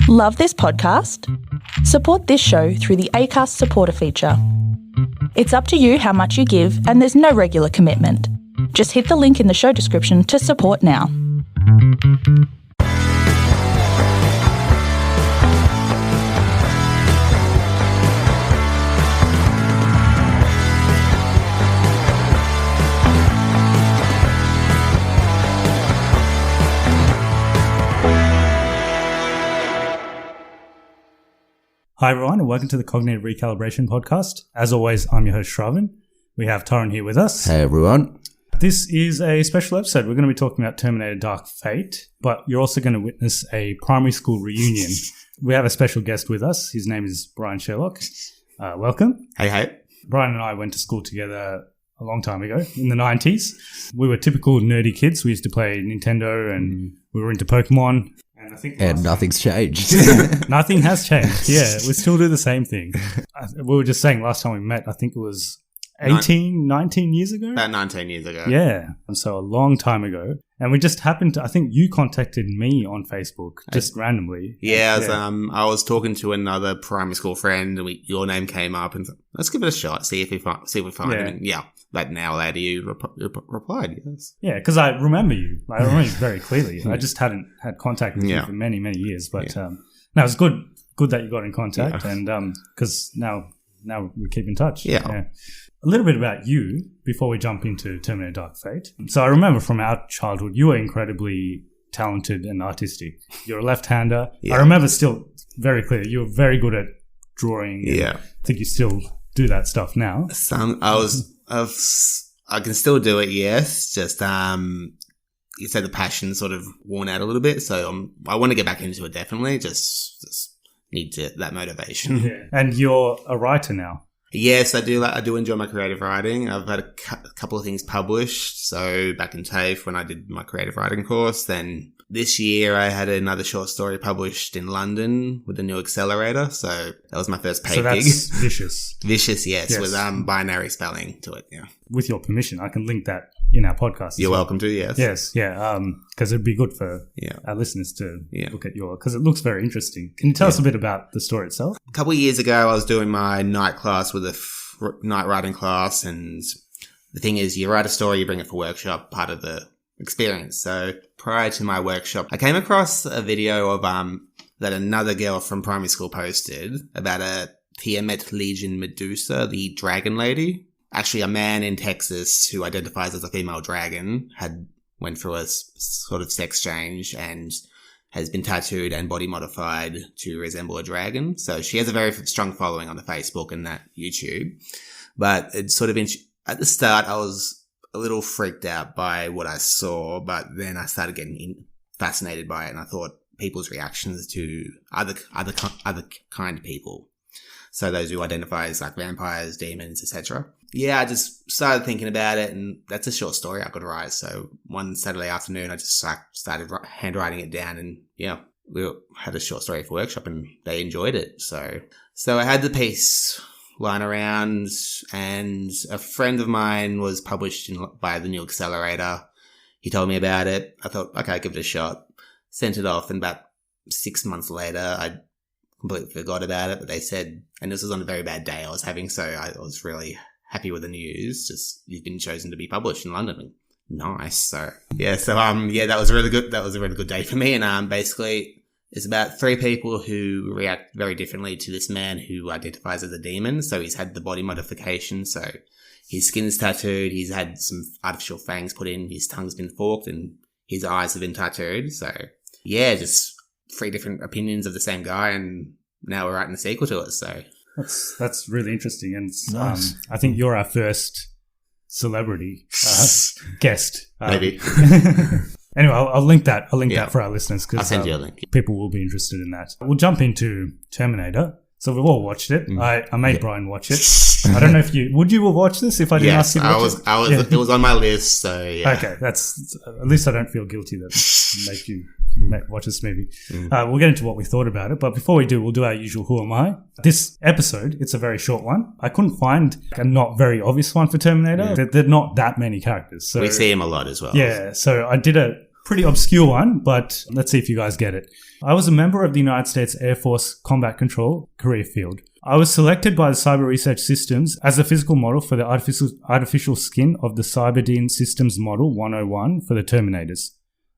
Love this podcast? Support this show through the Acast supporter feature. It's up to you how much you give, and there's no regular commitment. Just hit the link in the show description to support now. Hi everyone, and welcome to the Cognitive Recalibration Podcast. As always, I'm your host Shravan. We have Torrin here with us. Hey everyone. This is a special episode. We're going to be talking about Terminator Dark Fate, but you're also going to witness a primary school reunion. We have a special guest with us. His name is Brian Sherlock. Welcome. Hey. Brian and I went to school together a long time ago, in the 90s. We were typical nerdy kids. We used to play Nintendo and we were into Pokemon. And nothing's changed. Nothing has changed. Yeah, we still do the same thing. We were just saying last time we met, I think it was 19 years ago? About 19 years ago. Yeah, and so a long time ago. And we just happened to, I think you contacted me on Facebook, just randomly. Yeah, I was talking to another primary school friend and your name came up and let's give it a shot, see if we find him. And like an hour later you replied, yes. Yeah, because I remember you. I remember you very clearly. I just hadn't had contact with you for many, many years. But no, it's good that you got in contact and because now we keep in touch. Yeah. A little bit about you before we jump into Terminator Dark Fate. So I remember from our childhood, you were incredibly talented and artistic. You're a left-hander. Yeah. I remember still very clearly, you were very good at drawing. Yeah. I think you still do that stuff now. I can still do it, yes. Just, you said the passion sort of worn out a little bit. So I want to get back into it definitely. Just need that motivation. Yeah. And you're a writer now. Yes, I do enjoy my creative writing. I've had a couple of things published. So back in TAFE when I did my creative writing course, then this year I had another short story published in London with the New Accelerator. So that was my first paid gig. So that's Vicious. Vicious, yes, with binary spelling to it. Yeah. With your permission, I can link that in our podcast. You're welcome to. Yes. Yes. Yeah. Because it'd be good for our listeners to look at because it looks very interesting. Can you tell us a bit about the story itself? A couple of years ago, I was doing my night class with a night writing class, and the thing is, you write a story, you bring it for workshop, part of the experience. So prior to my workshop, I came across a video of that another girl from primary school posted about a Tiamat Legion Medusa, the dragon lady. Actually, a man in Texas who identifies as a female dragon went through a sort of sex change and has been tattooed and body modified to resemble a dragon. So she has a very strong following on the Facebook and that YouTube. But it's sort of at the start, I was a little freaked out by what I saw, but then I started getting fascinated by it, and I thought people's reactions to other kind people. So those who identify as like vampires, demons, etc. Yeah, I just started thinking about it, and that's a short story I could write. So one Saturday afternoon, I just started handwriting it down, and we had a short story for workshop, and they enjoyed it. So I had the piece lying around, and a friend of mine was published by the New Accelerator. He told me about it. I thought, okay, I'll give it a shot. Sent it off, and about 6 months later, I completely forgot about it. But they said, and this was on a very bad day I was having, so I was really happy with the news. Just, you've been chosen to be published in London. Nice. So that was really good. That was a really good day for me. And basically, it's about 3 people who react very differently to this man who identifies as a demon. So he's had the body modification. So his skin's tattooed. He's had some artificial fangs put in. His tongue's been forked and his eyes have been tattooed. So yeah, just 3 different opinions of the same guy. And now we're writing a sequel to it. So that's really interesting. And nice. I think you're our first celebrity guest. Maybe. Anyway, I'll link that. I'll link that for our listeners because I'll send you a link. People will be interested in that. We'll jump into Terminator. So we've all watched it. I made Brian watch it. I don't know if would you have watched this if I didn't ask you to watch it? It was on my list, so yeah. Okay, that's at least I don't feel guilty that make you watch this movie. We'll get into what we thought about it, but before we do, we'll do our usual Who Am I? This episode, it's a very short one. I couldn't find a not very obvious one for Terminator. There are not that many characters. So we see him a lot as well. Yeah, so I did a pretty obscure one, but let's see if you guys get it. I was a member of the United States Air Force Combat Control career field. I was selected by the Cyber Research Systems as the physical model for the artificial skin of the Cyberdyne Systems Model 101 for the Terminators.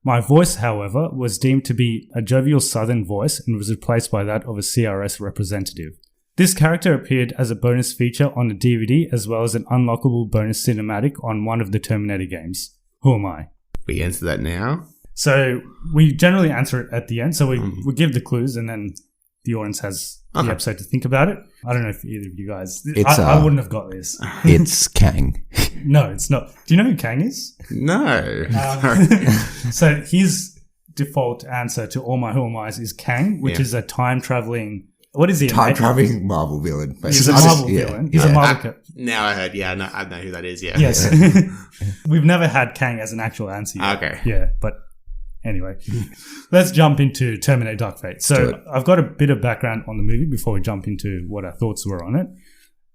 My voice, however, was deemed to be a jovial southern voice and was replaced by that of a CRS representative. This character appeared as a bonus feature on the DVD as well as an unlockable bonus cinematic on one of the Terminator games. Who am I? We answer that now. So we generally answer it at the end. So we give the clues and then the audience has the episode to think about it. I don't know if either of you guys... I wouldn't have got this. It's Kang. No, it's not. Do you know who Kang is? No. So his default answer to all my Who Am I's is Kang, which is a time-traveling... What is he? Time-traveling Marvel villain. Basically. He's a Marvel villain. He's a Marvel... Now I heard, I know who that is, yeah. Yes. We've never had Kang as an actual answer yet. Okay. Yeah, but anyway. Let's jump into Terminator Dark Fate. So I've got a bit of background on the movie before we jump into what our thoughts were on it.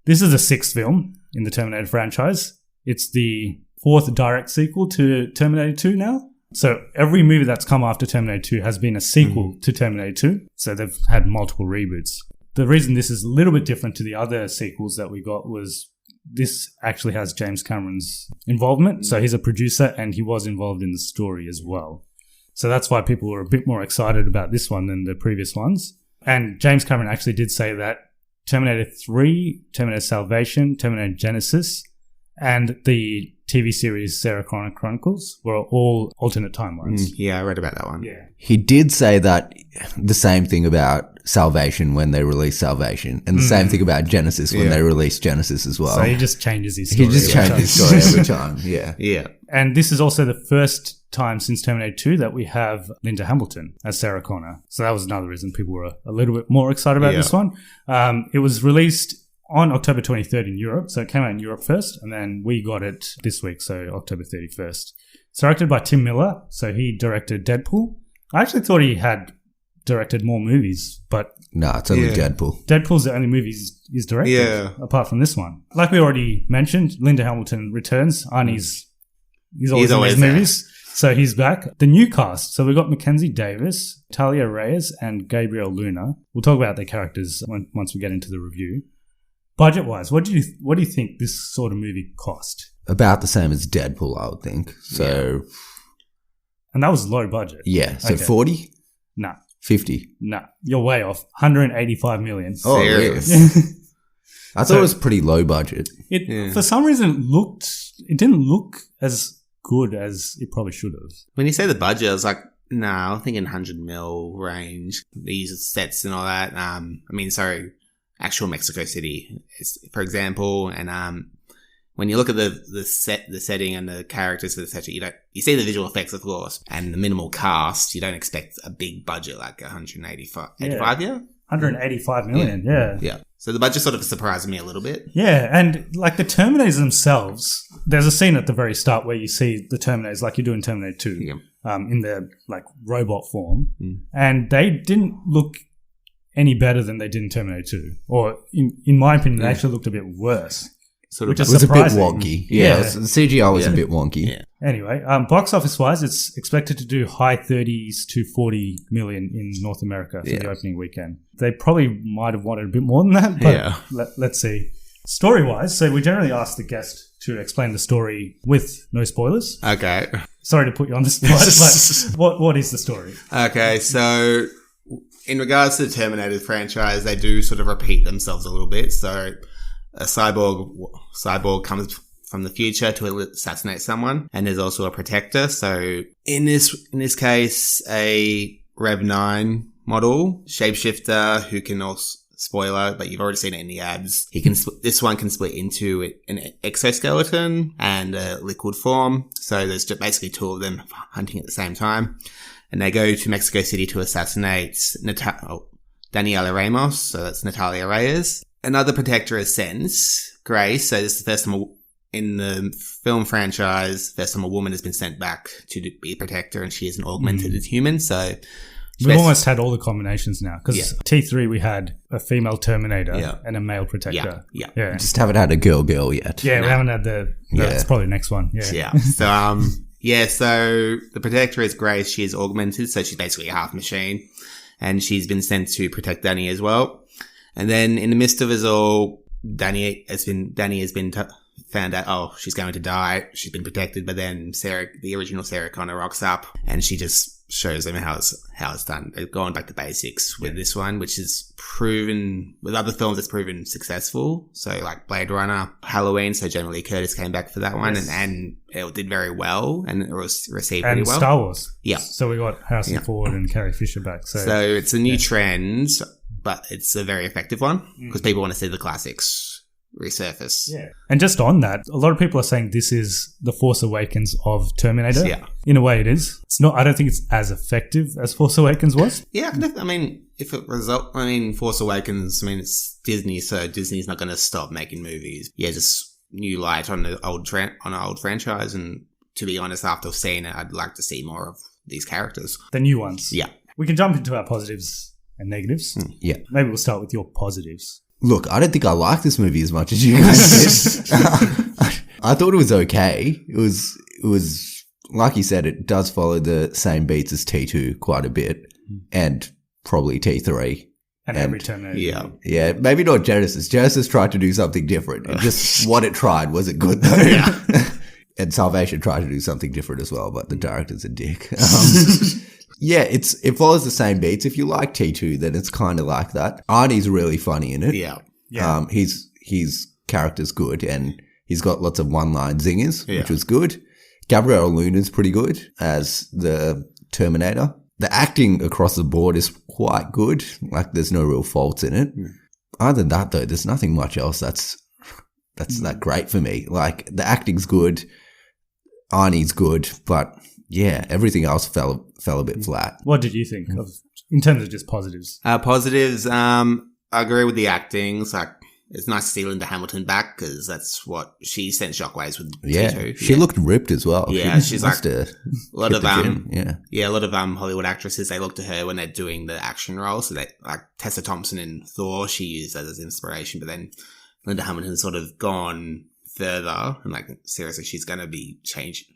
This is the 6th film in the Terminator franchise. It's the 4th direct sequel to Terminator 2 now. So every movie that's come after Terminator 2 has been a sequel to Terminator 2. So they've had multiple reboots. The reason this is a little bit different to the other sequels that we got was this actually has James Cameron's involvement. So he's a producer and he was involved in the story as well. So that's why people were a bit more excited about this one than the previous ones. And James Cameron actually did say that Terminator 3, Terminator Salvation, Terminator Genesis, and the TV series Sarah Connor Chronicles were all alternate timelines. Yeah, I read about that one. Yeah. He did say that the same thing about Salvation when they released Salvation, and the same thing about Genesis when they released Genesis as well. So he just changes his story. He just changes his story every time. Yeah. Yeah. And this is also the first time since Terminator 2 that we have Linda Hamilton as Sarah Connor. So that was another reason people were a little bit more excited about this one. It was released on October 23rd in Europe. So it came out in Europe first, and then we got it this week, so October 31st. It's directed by Tim Miller. So he directed Deadpool. I actually thought he had directed more movies, but... No, it's only Deadpool. Deadpool's the only movie he's directed, apart from this one. Like we already mentioned, Linda Hamilton returns. Arnie's he's always in these movies. So he's back. The new cast. So we've got Mackenzie Davis, Talia Reyes, and Gabriel Luna. We'll talk about their characters once we get into the review. Budget-wise, what do you think this sort of movie cost? About the same as Deadpool, I would think. So, and that was low budget. Yeah. So 40? Nah. 50? Nah. You're way off. 185 million. Oh, yeah. I thought it was pretty low budget. For some reason, it didn't look as good as it probably should have. When you say the budget, I was like, no, I'm thinking 100 mil range. These sets and all that. Actual Mexico City, for example, and when you look at the setting and the characters, etc., you see the visual effects, of course, and the minimal cast. You don't expect a big budget like 185. 185 million. Yeah. So the budget sort of surprised me a little bit. Yeah, and like the Terminators themselves, there's a scene at the very start where you see the Terminators, like you do in Terminator 2, in their like robot form, and they didn't look any better than they did in Terminator 2. Or, in my opinion, they actually looked a bit worse. Which is surprising. A bit wonky. Yeah. The CGI was a bit wonky. Yeah. Anyway, box office-wise, it's expected to do high 30s to 40 million in North America for the opening weekend. They probably might have wanted a bit more than that, but let's see. Story-wise, so we generally ask the guest to explain the story with no spoilers. Okay. Sorry to put you on the spot, but what is the story? Okay, so... in regards to the Terminator franchise, they do sort of repeat themselves a little bit. So a cyborg comes from the future to assassinate someone, and there's also a protector. So in this case, a Rev 9 model shapeshifter who can also, spoiler, but you've already seen it in the ads. This one can split into an exoskeleton and a liquid form. So there's just basically two of them hunting at the same time. And they go to Mexico City to assassinate Daniela Ramos, so that's Natalia Reyes. Another protector is sent, Grace. So this is the first time in the film franchise, first time a woman has been sent back to be a protector, and she is an augmented human. So we've almost had all the combinations now, because T3 we had a female Terminator and a male protector. Yeah. Just haven't had a girl yet. Yeah, we haven't had that's probably the next one. Yeah. So Yeah, so the Protector is Grace. She is augmented, so she's basically a half machine. And she's been sent to protect Danny as well. And then in the midst of us all, Danny has been found out, she's going to die. She's been protected, but then the original Sarah Connor rocks up and she just shows them how it's done. They're going back to basics with this one, which is proven, with other films, it's proven successful. So like Blade Runner, Halloween, so Jamie Lee Curtis came back for that one and it did very well and it was received pretty well. And Star Wars. Yeah. So we got Harrison Ford and Carrie Fisher back. So it's a new trend, but it's a very effective one because people want to see the classics resurface. Yeah. And just on that, a lot of people are saying this is the Force Awakens of Terminator. Yeah. In a way it is. It's not, I don't think it's as effective as Force Awakens was. Yeah, I mean, Force Awakens, it's Disney, so Disney's not going to stop making movies. Yeah, just new light on an old franchise, and to be honest, after seeing it, I'd like to see more of these characters. The new ones. Yeah. We can jump into our positives and negatives. Yeah. Maybe we'll start with your positives. Look, I don't think I like this movie as much as you guys did. I thought it was okay. It was like you said, it does follow the same beats as T2 quite a bit, and probably T3. And every Terminator. Yeah. Yeah, maybe not Genesis. Genesis tried to do something different. Just what it tried wasn't good though. Yeah. And Salvation tried to do something different as well, but the director's a dick. Yeah, it follows the same beats. If you like T2, then it's kind of like that. Arnie's really funny in it. Yeah. His character's good, and he's got lots of one-line zingers, which was good. Gabrielle Luna's pretty good as the Terminator. The acting across the board is quite good. Like, there's no real faults in it. Other than that, though, there's nothing much else that's that great for me. Like, the acting's good, Arnie's good, but yeah, everything else fell a bit flat. What did you think of, in terms of just positives? Positives, I agree with the acting. It's like, it's nice to see Linda Hamilton back because that's what she sent shockwaves with T2. She looked ripped as well. Yeah, she's like a lot of a lot of Hollywood actresses, they look to her when they're doing the action roles. So they, like Tessa Thompson in Thor, she used that as inspiration, but then Linda Hamilton's sort of gone further and like seriously, she's going to be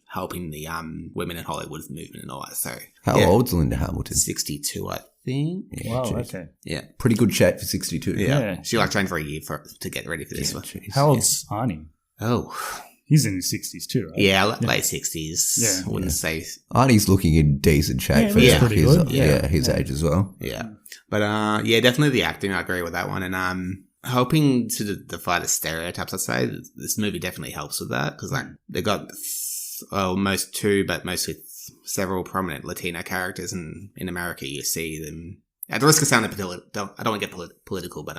helping the women in Hollywood movement and all that. So how old's Linda Hamilton? 62, I think. Yeah, wow, okay. Yeah, pretty good shape for 62. Yeah. She trained for a year to get ready for this one. Geez. How old's Arnie? Oh, he's in his 60s too, right? Yeah, late 60s. Yeah, I wouldn't say. Arnie's looking in decent shape for pretty good. his age as well. Yeah, but definitely the acting. I agree with that one, and hoping to defy the stereotypes. I'd say this movie definitely helps with that because like they got most with several prominent Latino characters, and in America you see them. At the risk of sounding I don't want to get political, but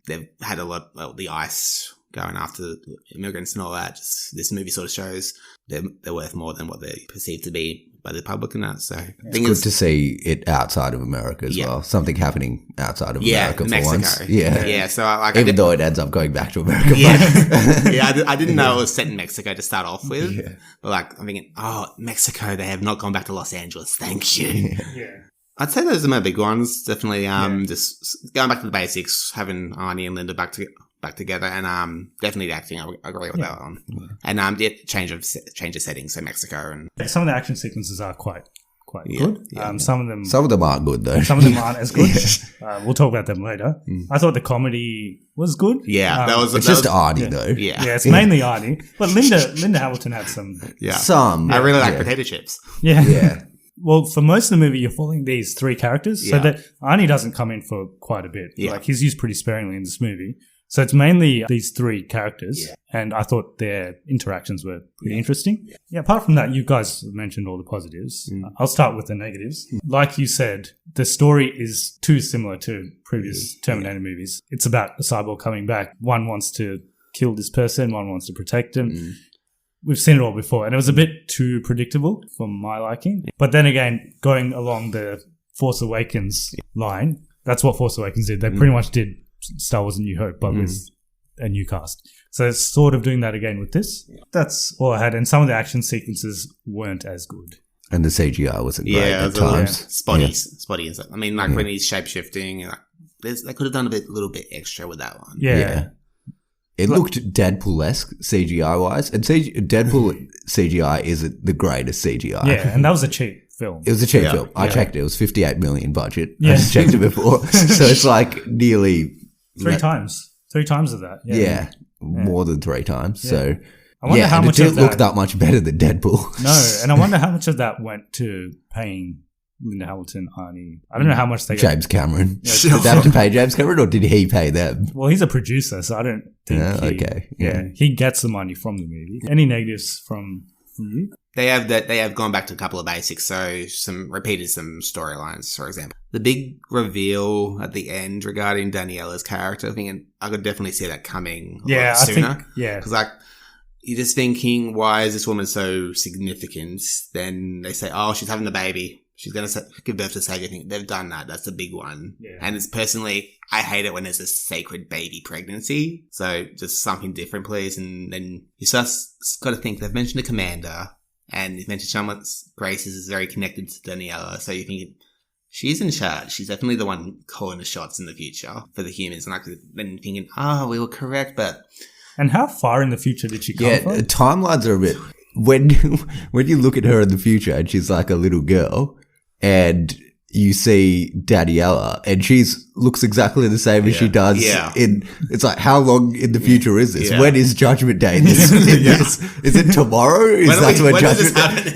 they've had a lot of the ICE going after the immigrants and all that. Just this movie sort of shows they're worth more than what they're perceived to be by the public and that. So it's good to see it outside of America as well. Something happening outside of America for Mexico. once. Yeah. So even though it ends up going back to America. I didn't know it was set in Mexico to start off with. Yeah. But like I'm thinking, Mexico, they have not gone back to Los Angeles. Thank you. Yeah. I'd say those are my big ones. Definitely, just going back to the basics, having Arnie and Linda back together, and definitely the acting. I agree with that one. And change of settings, so Mexico and some of the action sequences are quite good. Yeah. Some of them aren't good though. Some of them aren't as good. We'll talk about them later. I thought the comedy was good. Yeah, it's just Arnie though. Yeah, it's mainly Arnie, but Linda Hamilton had some. Yeah, some. I really like potato chips. Yeah. Well, for most of the movie, you're following these three characters, so that Arnie doesn't come in for quite a bit. Yeah. Like, he's used pretty sparingly in this movie. So it's mainly these three characters, and I thought their interactions were pretty interesting. Yeah, apart from that, you guys mentioned all the positives. I'll start with the negatives. Like you said, the story is too similar to previous Terminator movies. It's about a cyborg coming back. One wants to kill this person, one wants to protect him. We've seen it all before, and it was a bit too predictable for my liking. But then again, going along the Force Awakens line, that's what Force Awakens did. They pretty much did Star Wars: A New Hope, but with a new cast. So it's sort of doing that again with this. That's all I had, and some of the action sequences weren't as good. And the CGI wasn't great at times. Spotty. And stuff. I mean, when he's shape-shifting, they could have done a little bit extra with that one. Yeah. It looked Deadpool-esque CGI-wise. And Deadpool CGI isn't the greatest CGI. Yeah, and that was a cheap film. It was a cheap film. I checked it. It was 58 million budget. Yeah. I just checked it before. So it's like nearly... Three times of that. Yeah, more than 3 times. Yeah. So... I wonder how much it didn't look that much better than Deadpool. No, and I wonder how much of that went to paying Linda Hamilton, Arnie. I don't know how much they got. James Cameron. Yeah, did they have to pay James Cameron, or did he pay them? Well, he's a producer, so I don't think he gets the money from the movie. Any negatives from you? They have gone back to a couple of basics, so repeated some storylines, for example. The big reveal at the end regarding Daniela's character, I could definitely see that coming a lot sooner. Because you're just thinking, why is this woman so significant? Then they say, oh, she's having a baby. She's going to give birth to Saga. They've done that. That's the big one. Yeah. And it's personally, I hate it when there's a sacred baby pregnancy. So just something different, please. And then you just got to think, they've mentioned a commander, and you've mentioned someone's Grace is very connected to Daniela. So you're thinking, she's in charge. She's definitely the one calling the shots in the future for the humans. And then thinking, we were correct, but... And how far in the future did she come from? Timelines are a bit... When you look at her in the future and she's like a little girl and you see Daniela and looks exactly the same as she does it's like, how long in the future is this? When is Judgment Day? Is it tomorrow? When Judgment Day?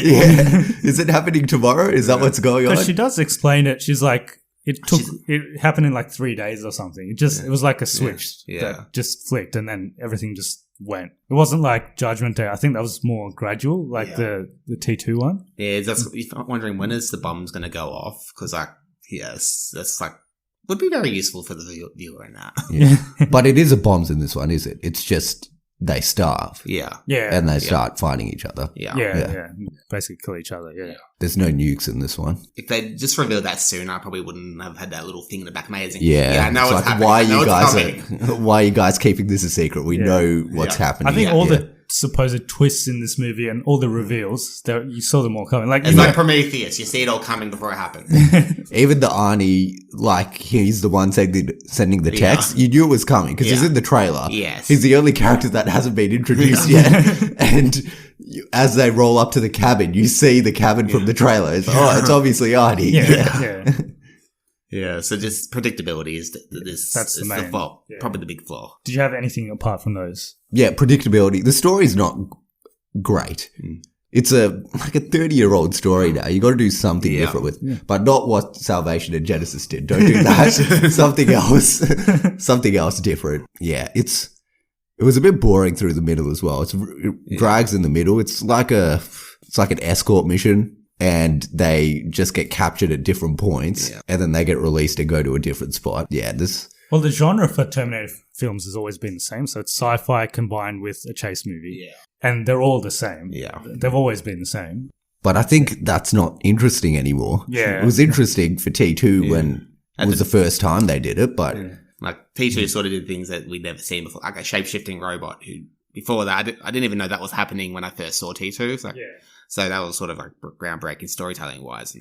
Is it happening tomorrow? Is that what's going on? Because she does explain it. She's like, it happened in like 3 days or something. It was like a switch that just flicked, and then everything just went. It wasn't like Judgment Day. I think that was more gradual, like the T2 one. Yeah, that's wondering, when is the bombs going to go off? Because that's like would be very useful for the viewer in that. Yeah. But it is a bombs in this one, is it? It's just they starve. Yeah. And they start fighting each other. Yeah. Basically kill each other, There's no nukes in this one. If they just revealed that sooner, I probably wouldn't have had that little thing in the back of my head. I know what's happening. Why are you guys keeping this a secret? We know what's happening. I think all the supposed twists in this movie and all the reveals, you saw them all coming. Like, it's like Prometheus. You see it all coming before it happens. Even the Arnie, like, he's the one sending the text. You knew it was coming because he's in the trailer. Yes. He's the only character that hasn't been introduced yet. And as they roll up to the cabin, you see the cabin from the trailer. It's obviously Arnie. Yeah, so just predictability is the fault. Yeah. Probably the big flaw. Did you have anything apart from those? Yeah, predictability. The story's not great. It's like a 30-year-old story now. You got to do something different with, but not what Salvation and Genesis did. Don't do that. Something else different. Yeah, it was a bit boring through the middle as well. It drags in the middle. It's like an escort mission. And they just get captured at different points, and then they get released and go to a different spot. Well, the genre for Terminator films has always been the same. So it's sci-fi combined with a chase movie. Yeah. And they're all the same. Yeah. They've always been the same. But I think that's not interesting anymore. Yeah. It was interesting for T2 when it was the first time they did it, but... Like, T2 sort of did things that we'd never seen before, like a shape-shifting robot who... Before that, I didn't even know that was happening when I first saw T2. So that was sort of like groundbreaking storytelling-wise.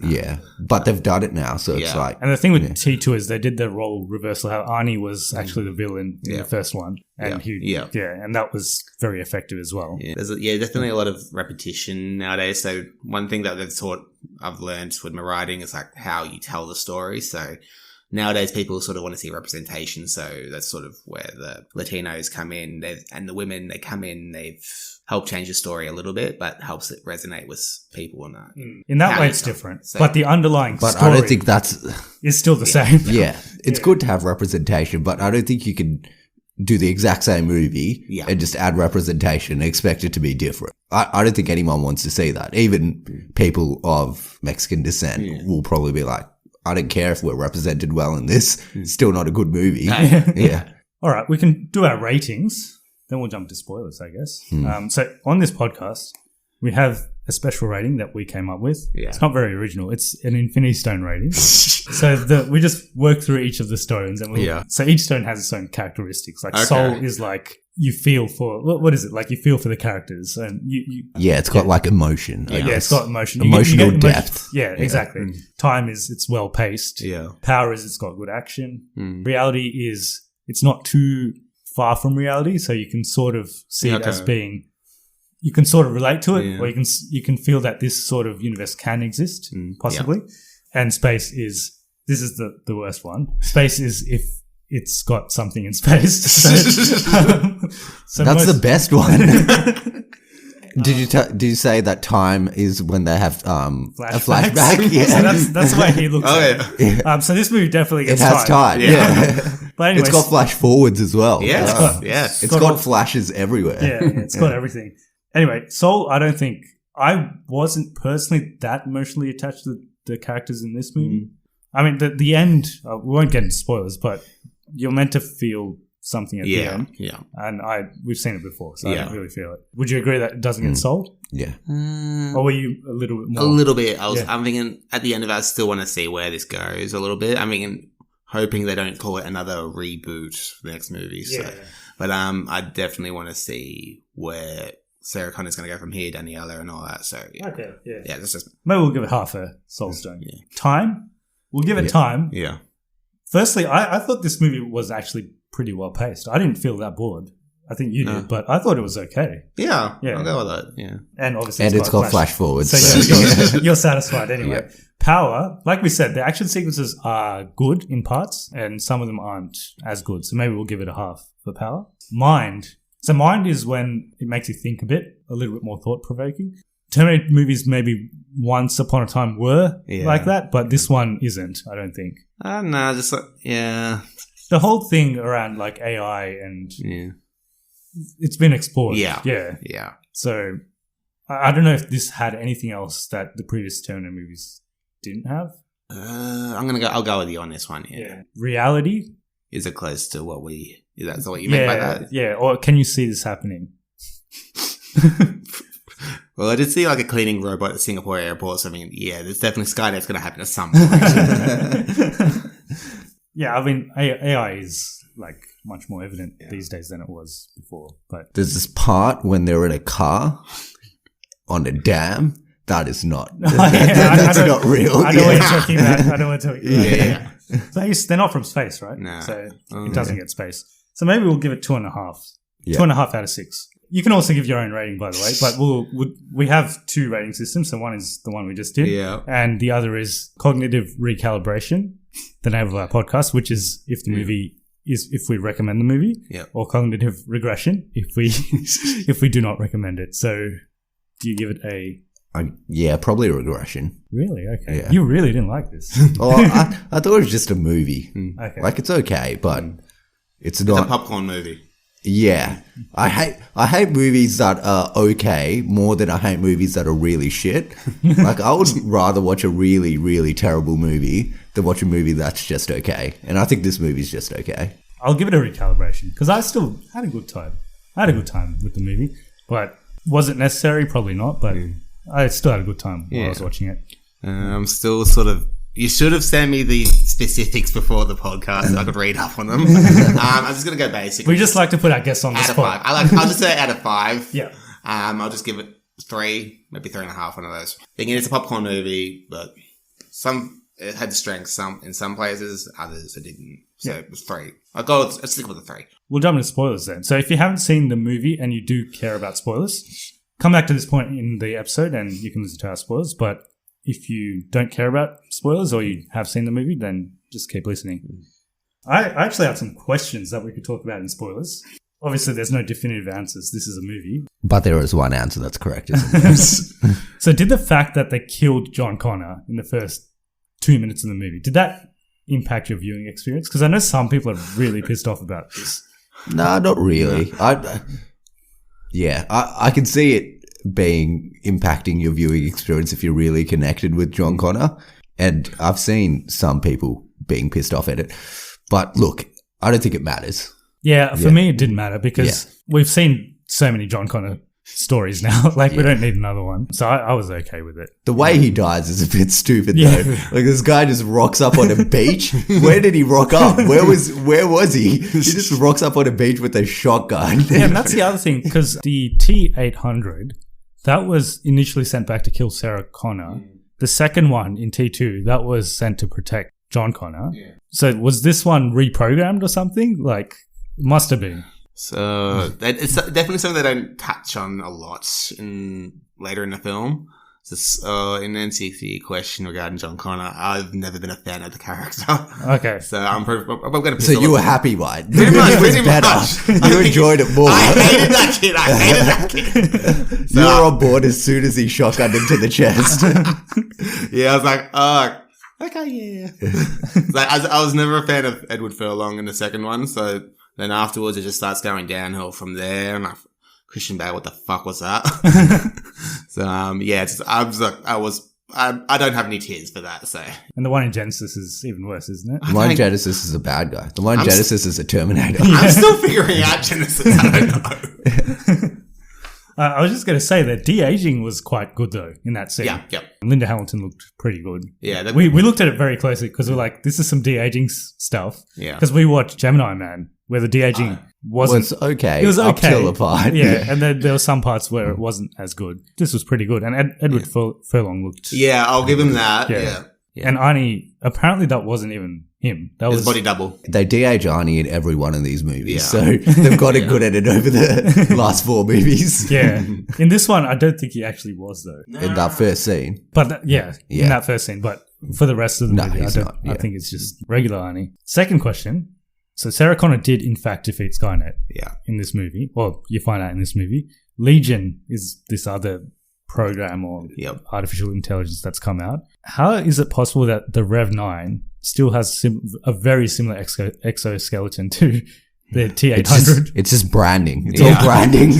But they've done it now, so it's like... And the thing with T2 is they did the role reversal, how Arnie was actually the villain in the first one. And and that was very effective as well. Yeah, there's definitely a lot of repetition nowadays. So one thing that I've learned with my writing is like how you tell the story. So nowadays people sort of want to see representation. So that's sort of where the Latinos come in, and the women, they come in, they've help change the story a little bit, but helps it resonate with people and that. In that way, it's different. So, but the underlying story I don't think is still the same. It's good to have representation, but I don't think you can do the exact same movie and just add representation and expect it to be different. I don't think anyone wants to see that. Even people of Mexican descent will probably be like, I don't care if we're represented well in this. It's still not a good movie. All right, we can do our ratings. Then we'll jump to spoilers, I guess. So on this podcast, we have a special rating that we came up with. Yeah. It's not very original. It's an Infinity Stone rating. So we just work through each of the stones. So each stone has its own characteristics. Like soul is like you feel for, what is it? Like you feel for the characters. And it's got like emotion. It's got emotion. Emotional depth. Exactly. Time is it's well paced. Yeah. Power is it's got good action. Reality is it's not too far from reality, so you can sort of see it as being, you can sort of relate to it, or you can feel that this sort of universe can exist, possibly. And space is, this is the worst one. Space is if it's got something in space. So that's the best one. Did you say that time is when they have a flashback? Yeah, so that's the way he looks. So this movie definitely gets time. It has time. Yeah. But anyways, it's got flash forwards as well. Yeah, it's got flashes everywhere. Yeah, it's got everything. Anyway, Soul, I wasn't personally that emotionally attached to the characters in this movie. I mean, the end, we won't get into spoilers, but you're meant to feel something at the end. Yeah. And we've seen it before, so I don't really feel it. Would you agree that it doesn't get sold? Yeah. Or were you a little bit more? A little bit. I'm thinking at the end of it, I still want to see where this goes a little bit. I mean, hoping they don't call it another reboot for the next movie. So. But I definitely want to see where Sarah Connor's going to go from here, Daniela and all that. So, Okay, yeah. Yeah, that's just... Maybe we'll give it half a Soul Stone. Yeah. Time? We'll give it time. Yeah. Firstly, I thought this movie was actually pretty well paced. I didn't feel that bored. I think you did, but I thought it was okay. Yeah. I'll go with that. Yeah. And obviously, it's got flash forwards. So you're satisfied anyway. Yeah. Power, like we said, the action sequences are good in parts, and some of them aren't as good. So maybe we'll give it a half for Power. Mind. So mind is when it makes you think a little bit more thought provoking. Terminator movies maybe once upon a time were like that, but this one isn't, I don't think. No, just the whole thing around like AI and it's been explored. Yeah. So I don't know if this had anything else that the previous Terminator movies didn't have. I'll go with you on this one. Yeah. Reality. Is it close to what is that what you meant by that? Yeah. Or can you see this happening? Well, I did see like a cleaning robot at Singapore airport, so I mean, there's definitely Skydiv's going to happen at some point. Yeah, I mean, AI is like much more evident these days than it was before. But there's this part when they're in a car on a dam. That is not. That's not real. I know what you're talking about. Yeah. So they're not from space, right? No. So it doesn't get space. So maybe we'll give it 2.5. 2.5 out of 6. You can also give your own rating, by the way, but we have 2 rating systems. So one is the one we just did, and the other is cognitive recalibration, the name of our podcast, which is if the movie is if we recommend the movie, or cognitive regression if we do not recommend it. So do you give it a? Probably regression. Really? Okay. Yeah. You really didn't like this. I thought it was just a movie. Okay. Like it's okay, but it's not a popcorn movie. Yeah. I hate movies that are okay more than I hate movies that are really shit. Like I would rather watch a really, really terrible movie than watch a movie that's just okay. And I think this movie's just okay. I'll give it a recalibration because I still had a good time. I had a good time with the movie, but was it necessary? Probably not, but I still had a good time while I was watching it. I'm still sort of... You should have sent me the specifics before the podcast so I could read up on them. I'm just going to go basic. We just like to put our guests on the spot. I'll just say out of 5. Yeah. I'll just give it 3, maybe 3.5, one of those. Thinking it's a popcorn movie, but it had strengths in some places, others it didn't. So it was 3. Let's stick with the 3. We'll jump into spoilers then. So if you haven't seen the movie and you do care about spoilers, come back to this point in the episode and you can listen to our spoilers. But if you don't care about spoilers or you have seen the movie, then just keep listening. I actually have some questions that we could talk about in spoilers. Obviously, there's no definitive answers. This is a movie. But there is one answer that's correct, isn't there? So did the fact that they killed John Connor in the first 2 minutes of the movie, did that impact your viewing experience? Because I know some people are really pissed off about this. No, not really. I can see it impacting your viewing experience if you're really connected with John Connor. And I've seen some people being pissed off at it. But look, I don't think it matters. Yeah, for me it didn't matter because we've seen so many John Connor stories now. Like we don't need another one. So I was okay with it. The way he dies is a bit stupid though. Like this guy just rocks up on a beach. Where did he rock up? Where was he? He just rocks up on a beach with a shotgun. Yeah, and that's the other thing because the T-800, that was initially sent back to kill Sarah Connor. The second one in T2, that was sent to protect John Connor. Yeah. So was this one reprogrammed or something? Like, it must have been. So it's definitely something they don't touch on a lot later in the film. In answer to your question regarding John Connor, I've never been a fan of the character. Okay. So I'm going to piss So you were happy, right? It was better. You enjoyed it more. I hated that kid. You were on board as soon as he shotgunned him to the chest. Yeah, I was like, oh, okay, yeah. Like, I was never a fan of Edward Furlong in the second one, so then afterwards it just starts going downhill from there, and Christian Bale, what the fuck was that? So, yeah, I don't have any tears for that, so. And the one in Genesis is even worse, isn't it? The one in Genesis is a bad guy. The one in Genesis is a Terminator. I'm still figuring out Genesis. I don't know. I was just going to say that de-aging was quite good, though, in that scene. Yeah, yep. Linda Hamilton looked pretty good. Yeah. We looked at it very closely because we're like, this is some de-aging stuff. Yeah. Because we watched Gemini Man, where the de-aging was okay. It was okay. Up till the part. Yeah, and then there were some parts where it wasn't as good. This was pretty good. And Edward Furlong looked... Yeah, I'll give him that. Yeah. And Arnie, apparently that wasn't even him. That His was body double. They de-age Arnie in every one of these movies, Yeah. so they've got it good at it over the last 4 movies. Yeah. In this one, I don't think he actually was, though. In that first scene. But in that first scene. But for the rest of the movie, I think it's just regular Arnie. Second question. So Sarah Connor did, in fact, defeat Skynet in this movie. Well, you find out in this movie. Legion is this other program or artificial intelligence that's come out. How is it possible that the Rev 9 still has a very similar exoskeleton to the T-800? It's just branding. It's all branding.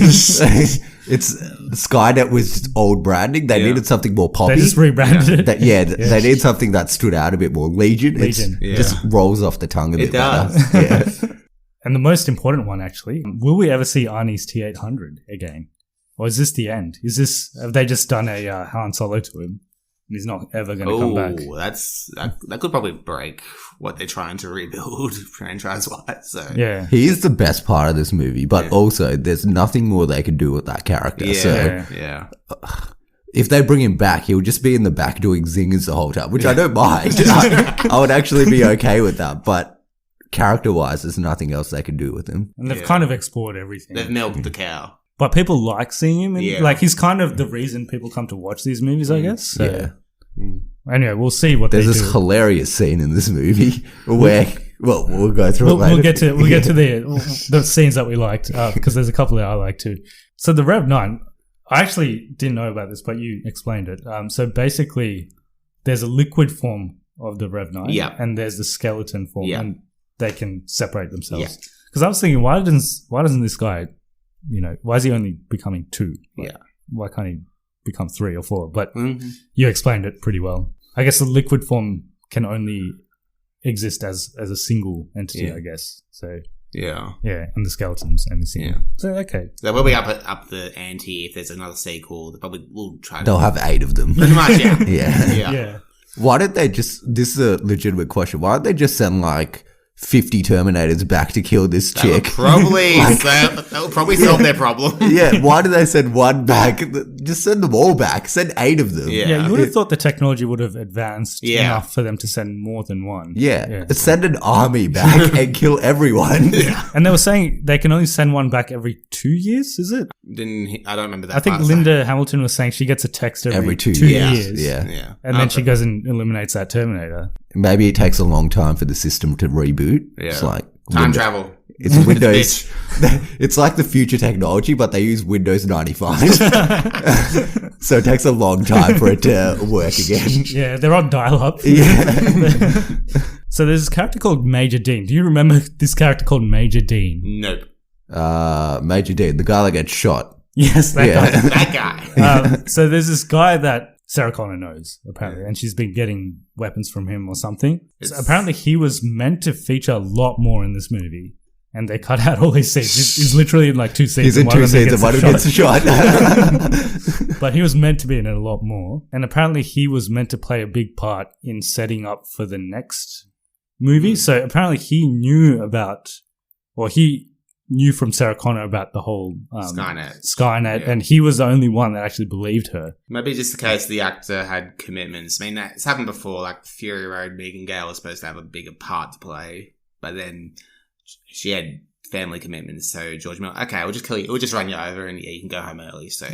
It's Skynet was old branding. They needed something more poppy. They just rebranded it. They need something that stood out a bit more. Legion. Just rolls off the tongue a bit better. Yeah. And the most important one, actually, will we ever see Arnie's T-800 again? Or is this the end? Have they just done a Han Solo to him? And he's not ever going to come back. That could probably break what they're trying to rebuild franchise-wise. So. Yeah. He is the best part of this movie, but also there's nothing more they can do with that character. If they bring him back, he'll just be in the back doing zingers the whole time, which I don't mind. I would actually be okay with that, but character-wise, there's nothing else they can do with him. And they've kind of explored everything. They've milked the cow. But people like seeing him. He's kind of the reason people come to watch these movies, I guess. So. Anyway, we'll see what There's they do. this hilarious scene in this movie where, we'll go through it later. We'll get to the scenes that we liked, because there's a couple that I like too. So the Rev 9, I actually didn't know about this, but you explained it. So basically, there's a liquid form of the Rev 9, and there's the skeleton form, and they can separate themselves. Because I was thinking, why doesn't this guy... why is he only becoming 2? Why can't he become 3 or 4? But you explained it pretty well. I guess the liquid form can only exist as a single entity, I guess. So and the skeletons and the thing. Yeah. So okay. So we'll be up the ante if there's another sequel. They probably will try. They'll have 8 of them. Pretty much, yeah. Why did they just? This is a legitimate question. Why did they just send 50 Terminators back to kill this chick? That would probably solve their problem. Why did they send one back? Just send them all back. Send 8 of them. You would have thought the technology would have advanced enough for them to send more than one. Send an army back and kill everyone. And they were saying they can only send one back every 2 years, is it? I don't remember that. I think Linda Hamilton was saying she gets a text every 2 years. Yeah. And then she goes and eliminates that Terminator. Maybe it takes a long time for the system to reboot. Yeah. It's like time travel. It's Windows. It's like the future technology, but they use Windows 95. So it takes a long time for it to work again. Yeah, they're on dial-up. Yeah. So there's this character called Major Dean. Do you remember this character called Major Dean? Nope. Major Dean, the guy that gets shot. Yes, that guy. That guy. So there's this guy that Sarah Connor knows, apparently, and she's been getting weapons from him or something. So apparently he was meant to feature a lot more in this movie, and they cut out all his scenes. He's literally in 2 scenes. He's in 2 scenes and one of them gets a shot. But he was meant to be in it a lot more. And apparently he was meant to play a big part in setting up for the next movie. So apparently he knew from Sarah Connor about the whole Skynet, and he was the only one that actually believed her. Maybe just the case the actor had commitments. I mean, it's happened before. Fury Road, Megan Gale was supposed to have a bigger part to play, but then she had family commitments. So George Miller, okay, we'll just kill you. We'll just run you over and you can go home early. So,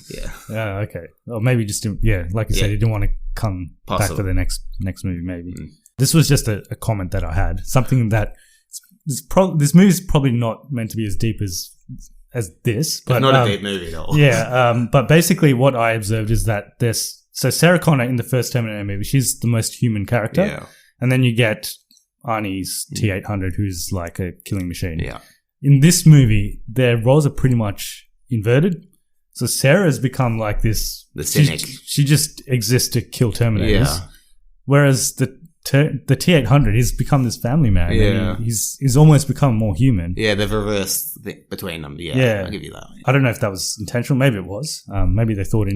yeah. Yeah, okay. Or maybe just, like you said, he didn't want to come back for the next movie, maybe. This was just a comment that I had. Something that this movie's probably not meant to be as deep as this. But, it's not a deep movie at all. Yeah, but basically what I observed is that so Sarah Connor in the first Terminator movie, she's the most human character. Yeah. And then you get Arnie's T-800, who's like a killing machine. Yeah. In this movie, their roles are pretty much inverted. So Sarah's become like this. The cynic. She just exists to kill Terminators. Yeah. Whereas the T-800, he's become this family man. Yeah. And he's almost become more human. Yeah, they've reversed between them. Yeah, Yeah. I'll give you that. I don't know if that was intentional. Maybe it was. Maybe they thought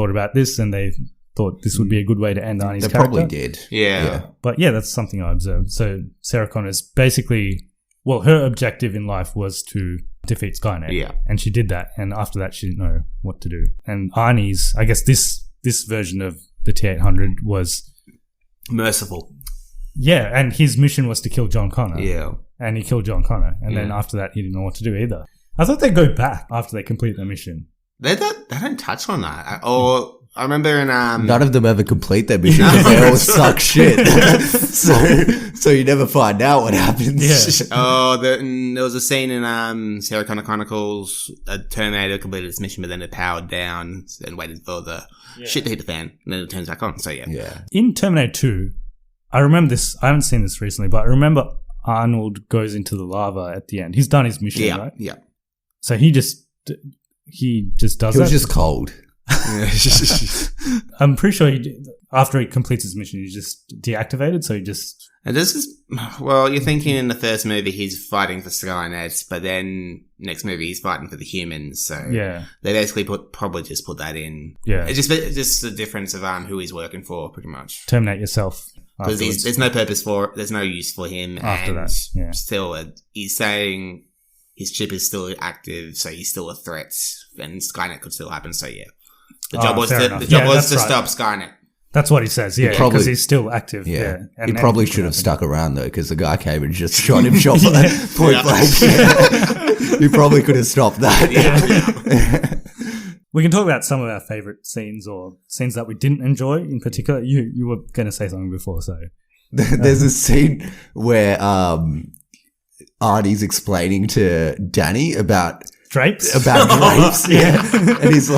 about this and they thought this would be a good way to end Arnie's They character. probably did. Yeah. But yeah, that's something I observed. So Sarah Connor's basically, her objective in life was to defeat Skynet. Yeah. And she did that. And after that, she didn't know what to do. And Arnie's, I guess this version of the T-800 was merciful. Yeah, and his mission was to kill John Connor. Yeah. And he killed John Connor. And then after that, he didn't know what to do either. I thought they'd go back after they complete their mission. They don't touch on that. Or I remember in none of them ever complete their mission because they all suck shit. so you never find out what happens. Yeah. There was a scene in Sarah Connor Chronicles. A Terminator completed its mission, but then it powered down and waited for the shit to hit the fan, and then it turns back on. So yeah. In Terminator 2, I remember this. I haven't seen this recently, but I remember Arnold goes into the lava at the end. He's done his mission, right? Yeah. So he just does He that. was just cold. I'm pretty sure after he completes his mission, he's just deactivated. So he just. And this is, you're thinking in the first movie he's fighting for Skynet, but then next movie he's fighting for the humans. So yeah, they basically probably just put that in. Yeah, it's just the difference of who he's working for, pretty much. Terminate yourself. Because there's no purpose there's no use for him. After that, yeah. Still, he's saying his chip is still active, so he's still a threat, and Skynet could still happen. So yeah, the job was to stop Skynet. That's what he says, yeah, because he's still active. Yeah. He probably should have stuck around, though, because the guy came and just shot him point blank. He probably could have stopped that. Yeah. We can talk about some of our favourite scenes or scenes that we didn't enjoy in particular. You were going to say something before, so. There's a scene where Arnie's explaining to Danny about drapes. Yeah. And he's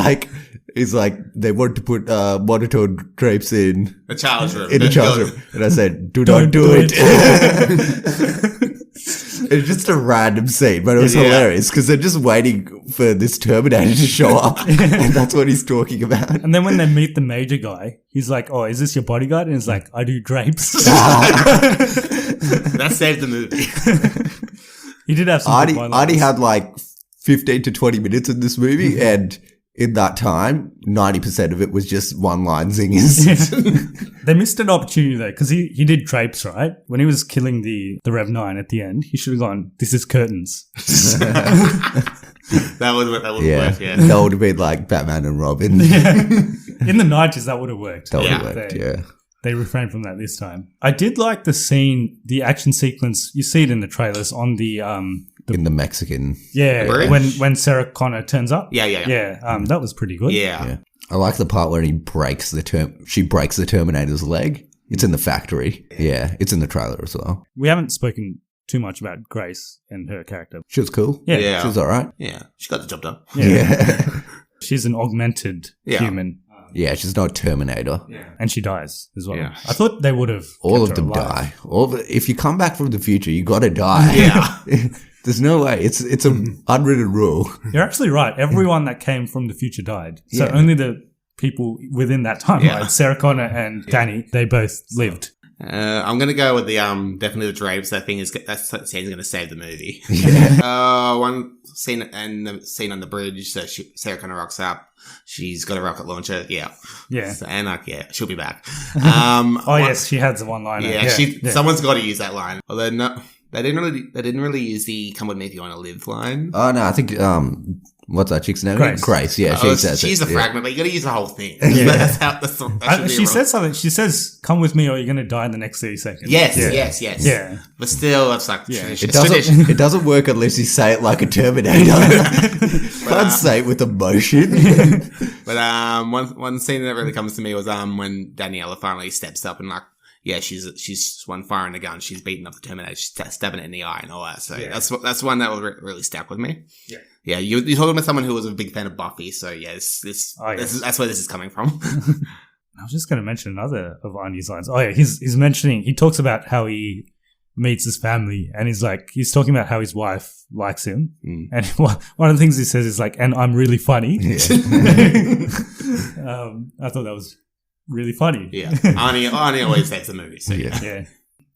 like, they want to put monotone drapes in a child's room. And I said, don't do it. It's just a random scene, but it was hilarious because they're just waiting for this Terminator to show up, and that's what he's talking about. And then when they meet the major guy, he's like, "Oh, is this your bodyguard?" And he's like, "I do drapes." That saved the movie. He did have some. Arnie had like 15 to 20 minutes in this movie, and in that time, 90% of it was just one-line zingers. They missed an opportunity though, because he did drapes, right? When he was killing the Rev 9 at the end, he should have gone, "This is curtains." That would work, yeah. That would have been like Batman and Robin. Yeah. In the 90s, that would have worked. That would have worked, They refrained from that this time. I did like the scene, the action sequence. You see it in the trailers on the in the Mexican. Yeah, when Sarah Connor turns up. Yeah. That was pretty good. Yeah. I like the part where she breaks the Terminator's leg. It's in the factory. Yeah, it's in the trailer as well. We haven't spoken too much about Grace and her character. She was cool. Yeah. She was all right. Yeah, she got the job done. Yeah. She's an augmented human. Yeah, she's not a Terminator. Yeah. And she dies as well. Yeah. I thought they would have all of them die. If you come back from the future, you got to die. Yeah. There's no way. It's an unwritten rule. You're actually right. Everyone that came from the future died. So only the people within that timeline, Sarah Connor and Danny, they both lived. I'm gonna go with the definitely the drapes. That scene's gonna save the movie. One scene and the scene on the bridge. So Sarah Connor rocks up. She's got a rocket launcher. Yeah. So, and she'll be back. Yes, she has the one line. Yeah, someone's got to use that line. Although no, they didn't really use the "come with me if you want to live" line. Oh no, I think what's that chick's name? Grace. Yeah, she says she's it. a fragment, but you got to use the whole thing. Yeah. She said something. She says, "Come with me, or you're going to die in the next 30 seconds." Yes. Yeah. But still, it's like It doesn't work unless you say it like a Terminator. Can't say it with emotion. But one scene that really comes to me was when Daniela finally steps up and like, yeah, she's one firing the gun. She's beating up the Terminator. She's stabbing it in the eye and all that. So that's one that was really stuck with me. Yeah. Yeah, you're talking about someone who was a big fan of Buffy. So yeah, that's where this is coming from. I was just going to mention another of Arnie's lines. Oh yeah, he's mentioning, he talks about how he meets his family, and he's talking about how his wife likes him, and one of the things he says is like, "And I'm really funny." Yeah. I thought that was really funny. Yeah, Arnie always saves the movie. So yeah.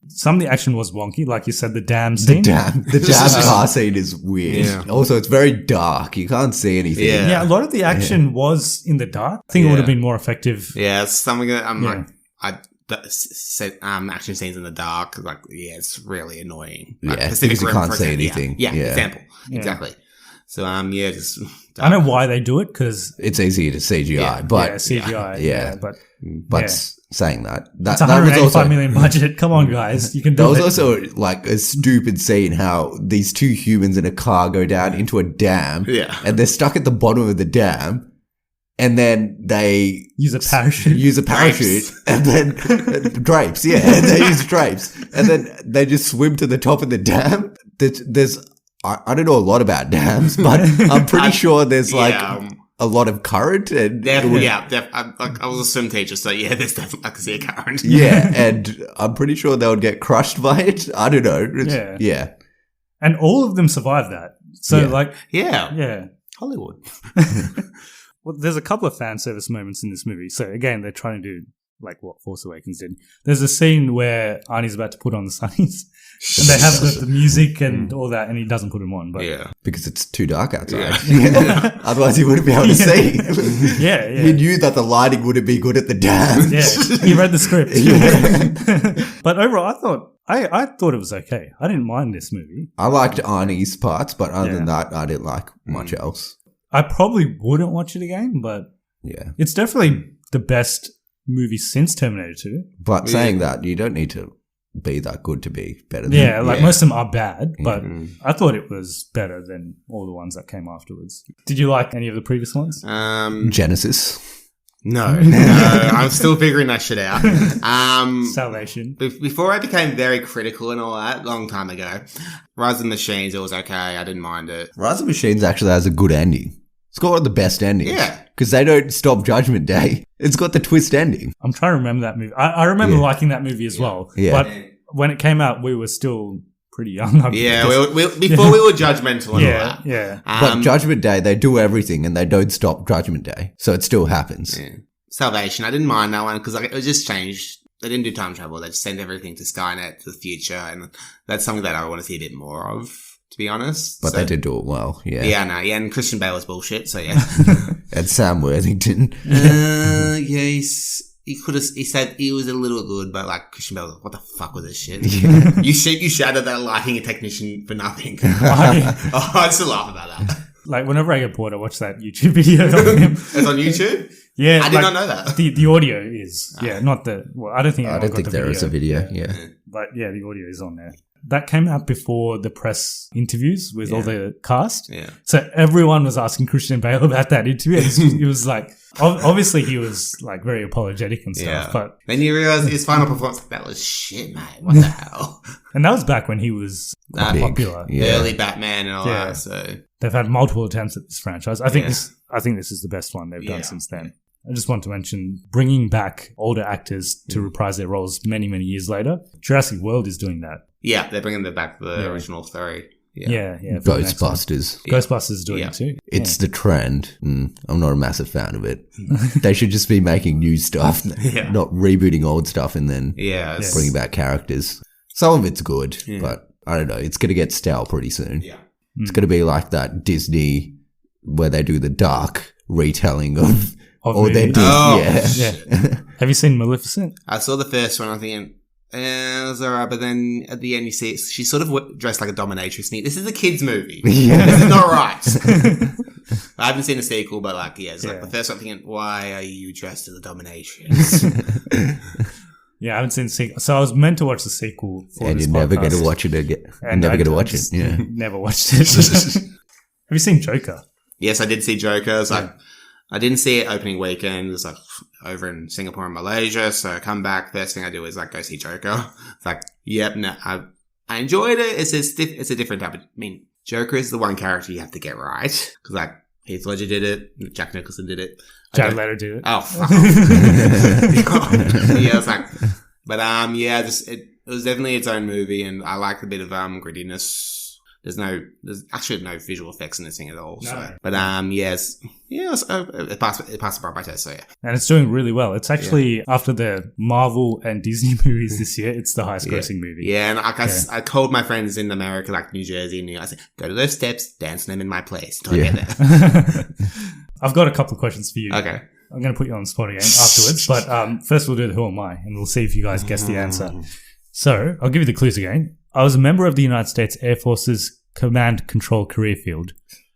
Some of the action was wonky, like you said, the dam scene. The dam car scene is weird. Yeah. Also, it's very dark. You can't see anything. Yeah, a lot of the action was in the dark. I think it would have been more effective. Yeah, it's something that action scenes in the dark, like, it's really annoying. Like, because you can't see anything. Example. Exactly. So, just... I know why they do it, because... It's easier to CGI, but... CGI, but saying that it's a $185 million budget. Come on, guys. You can do it. There was also, like, a stupid scene how these two humans in a car go down into a dam, and they're stuck at the bottom of the dam, and then they... Use a parachute. And then... drapes, and they use drapes. And then they just swim to the top of the dam. There's I don't know a lot about dams, but I'm pretty sure there's a lot of current. And I was a swim teacher, so there's definitely, I can see a current. And I'm pretty sure they would get crushed by it. I don't know. And all of them survive that. So Hollywood. Well, there's a couple of fan service moments in this movie. So again, they're trying to do like what Force Awakens did. There's a scene where Arnie's about to put on the sunnies, and they have the music and all that, and he doesn't put them on. But because it's too dark outside. Otherwise, he wouldn't be able to see. He knew that the lighting wouldn't be good at the dam. He read the script. But overall, I thought it was okay. I didn't mind this movie. I liked Arnie's parts, but other than that, I didn't like much else. I probably wouldn't watch it again, but it's definitely the best movie since Terminator 2. But saying that, you don't need to be that good to be better than most of them are bad, but I thought it was better than all the ones that came afterwards. Did you like any of the previous ones? Genesis. No, I'm still figuring that shit out. Salvation. Before I became very critical and all that, long time ago, Rise of the Machines, it was okay. I didn't mind it. Rise of the Machines actually has a good ending. It's got one of the best endings. Yeah. Because they don't stop Judgment Day. It's got the twist ending. I'm trying to remember that movie. I remember liking that movie as well. Yeah. But when it came out, we were still pretty young. Before we were judgmental and all that. Yeah. But Judgment Day, they do everything and they don't stop Judgment Day. So it still happens. Yeah. Salvation, I didn't mind that one because it was just changed. They didn't do time travel. They just sent everything to Skynet, to the future. And that's something that I want to see a bit more of, to be honest. But they did do it well, and Christian Bale was bullshit, so yeah. And Sam Worthington. He said he was a little good, but like Christian Bale was like, what the fuck was this shit? Yeah. You shattered that lighting technician for nothing. I still laugh about that. Like whenever I get bored, I watch that YouTube video of him. It's on YouTube? Yeah. I did not know that. The audio is, not the, I don't think there is a video, But the audio is on there. That came out before the press interviews with all the cast. Yeah. So everyone was asking Christian Bale about that interview. It was like, obviously he was like very apologetic and stuff. But then you realize his final performance, that was shit, mate. What the hell? And that was back when he was popular. Yeah. Early Batman and all that. So they've had multiple attempts at this franchise. I think this is the best one they've done since then. I just want to mention bringing back older actors to reprise their roles many, many years later. Jurassic World is doing that. Yeah, they're bringing them back for the original story. Yeah. Ghostbusters. Ghostbusters is doing it too. It's the trend. I'm not a massive fan of it. They should just be making new stuff, not rebooting old stuff and then bringing back characters. Some of it's good, but I don't know. It's going to get stale pretty soon. Yeah. It's going to be like that Disney where they do the dark retelling of all their Disney. Have you seen Maleficent? I saw the first one, I think. It was alright, but then at the end you see she's sort of dressed like a dominatrix. This is a kid's movie. This is not right. I haven't seen the sequel, but like, yeah, it's like the first one thinking, why are you dressed as a dominatrix? Yeah, I haven't seen the sequel. So I was meant to watch the sequel for and this you're never podcast. going to watch it again. You're And never I going to watch it. just Yeah. Never watched it. Have you seen Joker? Yes, I did see Joker. It's like, I didn't see it opening weekend. It was like over in Singapore and Malaysia. So I come back. First thing I do is like go see Joker. It's like, yep, no, I enjoyed it. It's a different type of, I mean, Joker is the one character you have to get right. Cause like Heath Ledger did it. Jack Nicholson did it. Jared Leto did it. Oh, fuck off. Yeah, it's like, but yeah, it was definitely its own movie, and I like a bit of grittiness. There's actually no visual effects in this thing at all. No. So, but yes, it passed the bar by test. So yeah, And it's doing really well. It's actually, after the Marvel and Disney movies this year, it's the highest grossing movie. yeah. And I called my friends in America, like New Jersey, and I said, go to those steps, dance them in my place until I get there. I've got a couple of questions for you. Okay. I'm going to put you on the spot again afterwards, but first we'll do the Who Am I, and we'll see if you guys guess the answer. So, I'll give you the clues again. I was a member of the United States Air Force's Command Control career field.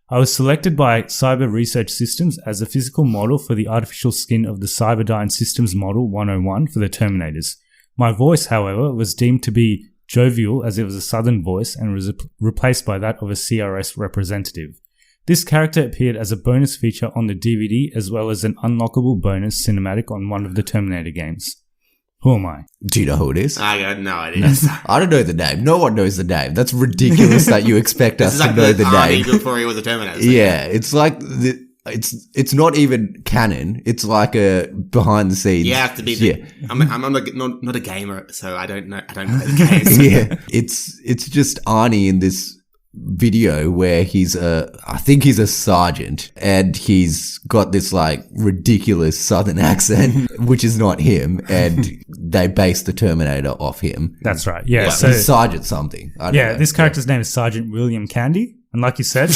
I was selected by Cyber Research Systems as a physical model for the artificial skin of the Cyberdyne Systems Model 101 for the Terminators. My voice, however, was deemed to be jovial as it was a southern voice and was replaced by that of a CRS representative. This character appeared as a bonus feature on the DVD as well as an unlockable bonus cinematic on one of the Terminator games. Who am I? Do you know who it is? I got no idea. I don't know the name. No one knows the name. That's ridiculous that you expect us This is to like know the army name. before he was a Terminator. So Yeah, it's like it's not even canon. It's like a behind the scenes. You have to be. Yeah. I'm not a gamer, so I don't know. I don't play the games. Yeah, it's just Arnie in this video where I think he's a sergeant, and he's got this like ridiculous southern accent, which is not him, and they based the Terminator off him. That's right. Yeah. Like, So he's Sergeant something. I don't know. this character's name is Sergeant William Candy, and like you said,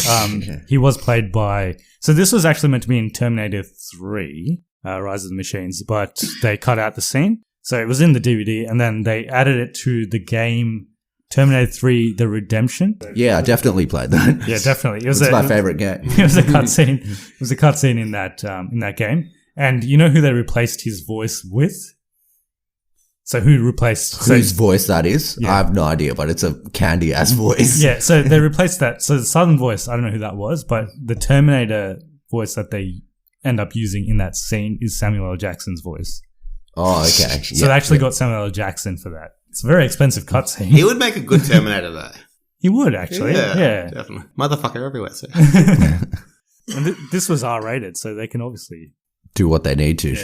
he was played by. So this was actually meant to be in Terminator 3, Rise of the Machines, but they cut out the scene, so it was in the DVD, and then they added it to the game Terminator 3: The Redemption. Yeah, I definitely played that. Yeah, definitely. It was It's my favorite game. It was a cutscene. It was a cutscene in that game. And you know who they replaced his voice with? So who replaced Whose voice that is? Yeah. I have no idea, but it's a candy ass voice. Yeah, so they replaced that. So the Southern voice, I don't know who that was, but the Terminator voice that they end up using in that scene is Samuel L. Jackson's voice. Oh, okay. So they actually got Samuel L. Jackson for that. It's a very expensive cutscene. He would make a good Terminator, though. He would, actually. Yeah. Definitely. Motherfucker everywhere. So. And this was R-rated, so they can obviously do what they need to.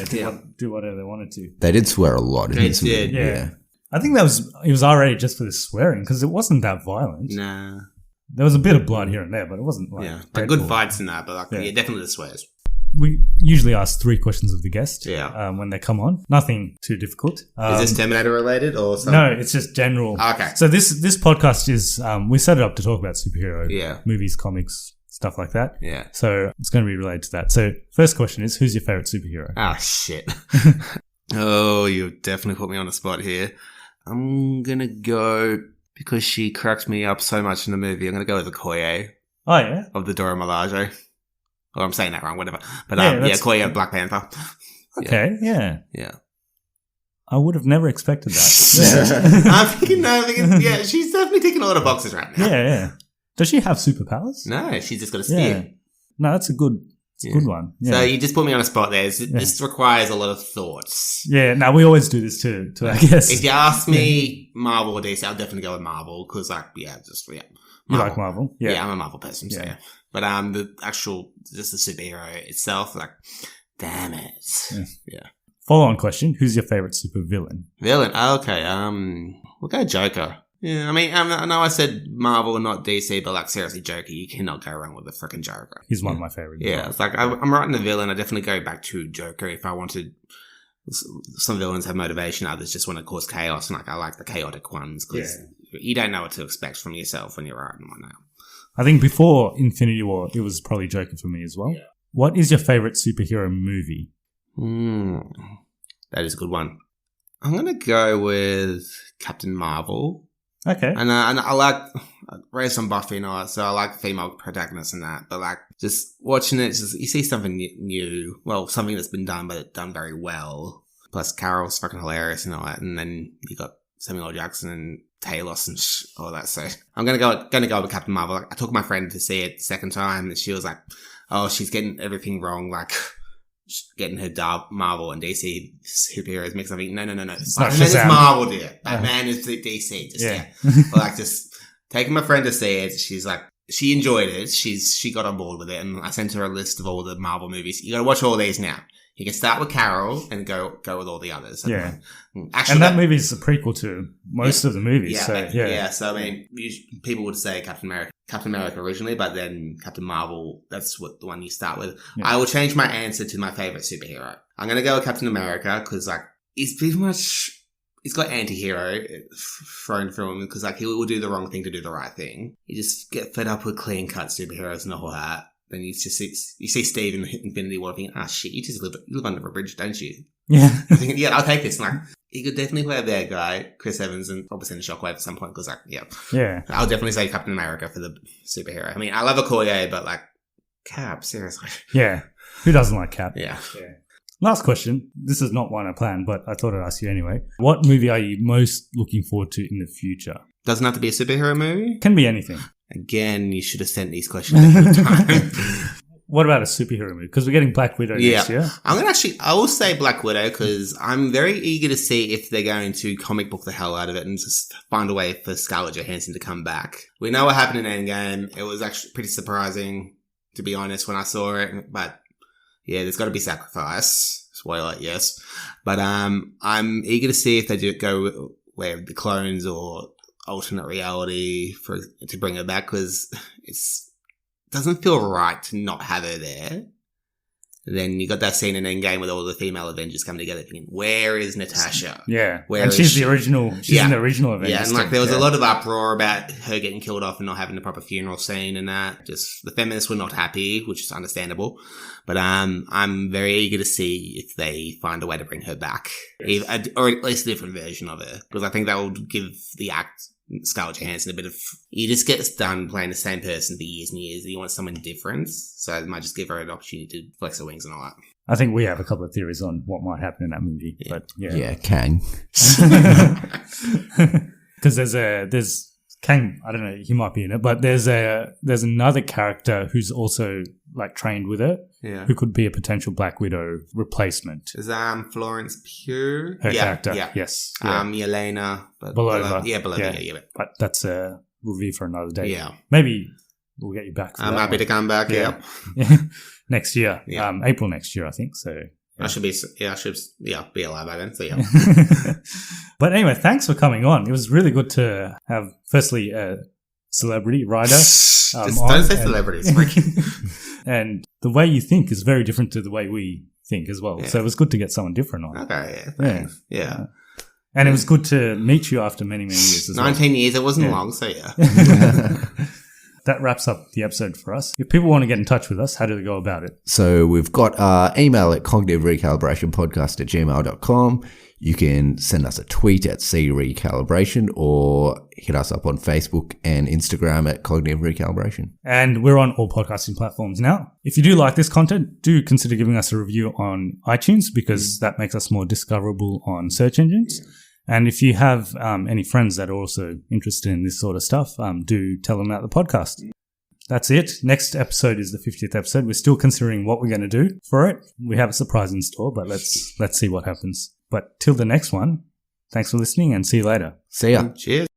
do whatever they wanted to. They did swear a lot in They this did. movie. Yeah. I think it was R-rated just for the swearing, because it wasn't that violent. Nah. There was a bit of blood here and there, but it wasn't like Yeah. Deadpool. Like good fights in that, but like, Yeah. yeah, definitely the swears. We usually ask 3 questions of the guest when they come on. Nothing too difficult. Is this Terminator related or something? No, it's just general. Okay. So this podcast is, we set it up to talk about superhero Yeah. movies, comics, stuff like that. Yeah. So it's going to be related to that. So first question is, who's your favorite superhero? Ah, shit. Oh, you definitely put me on the spot here. I'm going to go, because she cracked me up so much in the movie, I'm going to go with Okoye Oh, yeah? of the Dora Milaje. Or I'm saying that wrong, whatever. But Yeah, yeah, that's- Okoye of Black Panther. Okay, yeah. Yeah. I would have never expected that. I'm thinking, yeah, she's definitely ticking a lot of boxes right now. Yeah. Does she have superpowers? No, she's just got a Yeah. spear. No, that's a good one. Yeah. So you just put me on a spot there. This requires a lot of thoughts. Yeah, no, we always do this to our guests. If you ask me Marvel or DC, I'll definitely go with Marvel because, like, You like Marvel? Yeah, I'm a Marvel person, so Yeah. yeah. But just the superhero itself, like, damn it. Yeah. Follow-on question, who's your favorite supervillain? Villain, okay, we'll go Joker. Yeah, I mean, I know I said Marvel and not DC, but, like, seriously, Joker, you cannot go wrong with a freaking Joker. He's one of my favorites. Yeah, it's like, I'm writing the villain, I definitely go back to Joker if I wanted. Some villains have motivation, others just want to cause chaos, and, like, I like the chaotic ones because you don't know what to expect from yourself when you're writing one now. I think before Infinity War, it was probably Joker for me as well. Yeah. What is your favorite superhero movie? That is a good one. I'm going to go with Captain Marvel. Okay. And I raised on Buffy and all that, so I like female protagonists and that. But like just watching it, you see something new. Well, something that's been done, but done very well. Plus, Carol's fucking hilarious and all that. And then you got Samuel L. Jackson and Talos and all that. So I'm gonna go with Captain Marvel. I took my friend to see it the second time, and she was like, "Oh, she's getting everything wrong." Like getting her Marvel and DC superheroes mixed up. No. Batman is Marvel, dear. Batman is DC. But like just taking my friend to see it, she's like, she enjoyed it. She got on board with it, and I sent her a list of all the Marvel movies. You got to watch all these now. You can start with Carol and go with all the others. Yeah. Actually, and that movie is a prequel to most of the movies. Yeah. So, I mean, people would say Captain America originally, but then Captain Marvel, that's the one you start with. Yeah. I will change my answer to my favorite superhero. I'm going to go with Captain America because, like, he's pretty much, he's got anti-hero thrown through him because, like, he will do the wrong thing to do the right thing. You just get fed up with clean-cut superheroes and all that. Then you see Steve in Infinity War thinking, shit, you just live under a bridge, don't you? Yeah. I think, I'll take this. And like, he could definitely play a bad guy, Chris Evans, and probably send a Shockwave at some point because, like, yeah. I'll definitely say Captain America for the superhero. I mean, I love Okoye, but like, Cap, seriously. Yeah. Who doesn't like Cap? Yeah. Last question. This is not one I planned, but I thought I'd ask you anyway. What movie are you most looking forward to in the future? Doesn't have to be a superhero movie? Can be anything. Again, you should have sent these questions ahead of time. What about a superhero movie? Because we're getting Black Widow next year. I will say Black Widow because I'm very eager to see if they're going to comic book the hell out of it and just find a way for Scarlett Johansson to come back. We know what happened in Endgame. It was actually pretty surprising, to be honest, when I saw it. But yeah, there's got to be sacrifice. Spoiler, yes. But I'm eager to see if they do go with the clones or alternate reality to bring her back because it doesn't feel right to not have her there. Then you got that scene in Endgame with all the female Avengers coming together thinking, where is Natasha? Yeah. She's the original. She's in the original Avengers. Yeah, and like there was a lot of uproar about her getting killed off and not having a proper funeral scene and that. Just the feminists were not happy, which is understandable. But I'm very eager to see if they find a way to bring her back. Or at least a different version of her. Because I think that will give the Scarlett Johansson a bit of, you just get done playing the same person for years and years. You want someone different, so it might just give her an opportunity to flex her wings and all that. I think we have a couple of theories on what might happen in that movie, but Kang. Because there's Kang. I don't know, he might be in it, but there's another character who's also like trained with it, who could be a potential Black Widow replacement. Is Florence Pugh? Her character, yes. Yelena Belova. Belova. Yeah. But that's a review for another day. Yeah. Maybe we'll get you back for I'm happy to come back, next year. April next year, I think, so... I should be alive by then, so yeah. But anyway, thanks for coming on. It was really good to have, firstly, a celebrity writer. Just don't say celebrities. And the way you think is very different to the way we think as well. Yeah. So it was good to get someone different on. Okay, thanks. Yeah. And it was good to meet you after many, many years as 19 years, it wasn't long, so yeah. That wraps up the episode for us. If people want to get in touch with us, how do they go about it? So we've got our email at cognitiverecalibrationpodcast@gmail.com. You can send us a tweet at @crecalibration or hit us up on Facebook and Instagram at Cognitive Recalibration. And we're on all podcasting platforms now. If you do like this content, do consider giving us a review on iTunes because that makes us more discoverable on search engines. And if you have any friends that are also interested in this sort of stuff, do tell them about the podcast. That's it. Next episode is the 50th episode. We're still considering what we're going to do for it. We have a surprise in store, but let's see what happens. But till the next one, thanks for listening and see you later. See ya. Cheers.